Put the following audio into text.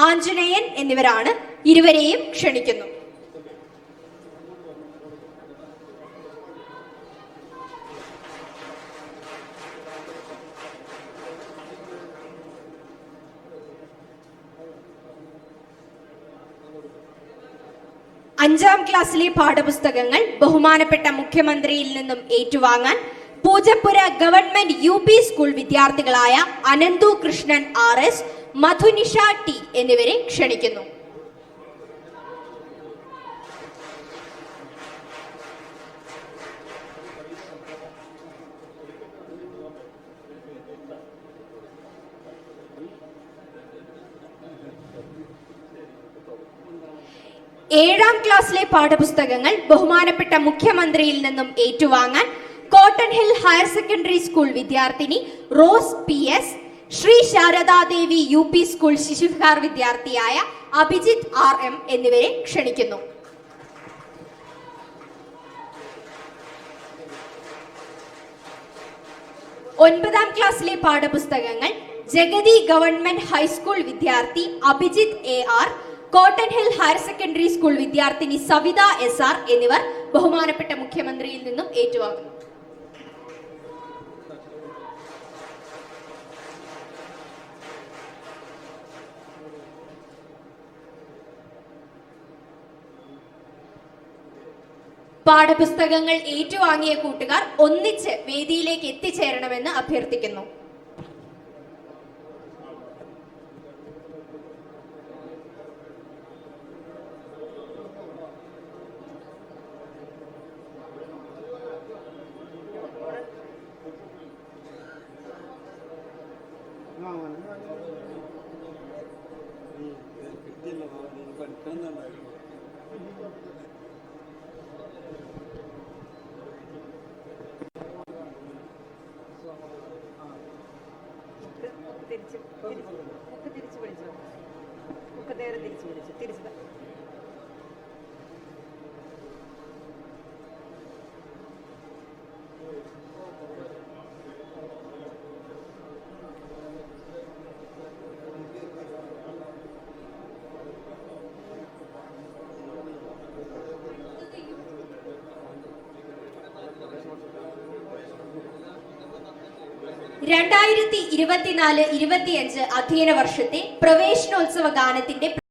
ആഞ്ജനേയൻ എന്നിവരാണ്. ഇരുവരെയും ക്ഷണിക്കുന്നു. അഞ്ചാം ക്ലാസ്സിലെ പാഠപുസ്തകങ്ങൾ ബഹുമാനപ്പെട്ട മുഖ്യമന്ത്രിയിൽ നിന്നും ഏറ്റുവാങ്ങാൻ പൂജപ്പുര ഗവൺമെന്റ് UP സ്കൂൾ വിദ്യാർത്ഥികളായ അനന്തു കൃഷ്ണൻ RS, മധുനിഷ T എന്നിവരെ ക്ഷണിക്കുന്നു. ഏഴാം ക്ലാസ്സിലെ പാഠപുസ്തകങ്ങൾ ബഹുമാനപ്പെട്ട മുഖ്യമന്ത്രിയിൽ നിന്നും ഏറ്റുവാങ്ങാൻ Cotton Hill higher secondary school വിദ്യാർത്ഥിനി Rose PS, Sree Sharadadevi UP school Shishuvihar വിദ്യാർത്ഥിയായ അഭിജിത്ത് RM എന്നിവരെ ക്ഷണിക്കുന്നു. ഒൻപതാം ക്ലാസ്സിലെ പാഠപുസ്തകങ്ങൾ ജഗതി ഗവൺമെന്റ് ഹൈസ്കൂൾ വിദ്യാർത്ഥി Abhijith AR, cotton Hill higher secondary school വിദ്യാർത്ഥിനി സവിത SR എന്നിവർ ബഹുമാനപ്പെട്ട മുഖ്യമന്ത്രിയിൽ നിന്നും ഏറ്റുവാങ്ങുന്നു. പാഠപുസ്തകങ്ങൾ ഏറ്റുവാങ്ങിയ കൂട്ടുകാർ ഒന്നിച്ച് വേദിയിലേക്ക് എത്തിച്ചേരണമെന്ന് അഭ്യർത്ഥിക്കുന്നു. (2024-25) അധ്യയന വർഷത്തെ പ്രവേശനോത്സവ ഗാനത്തിന്റെ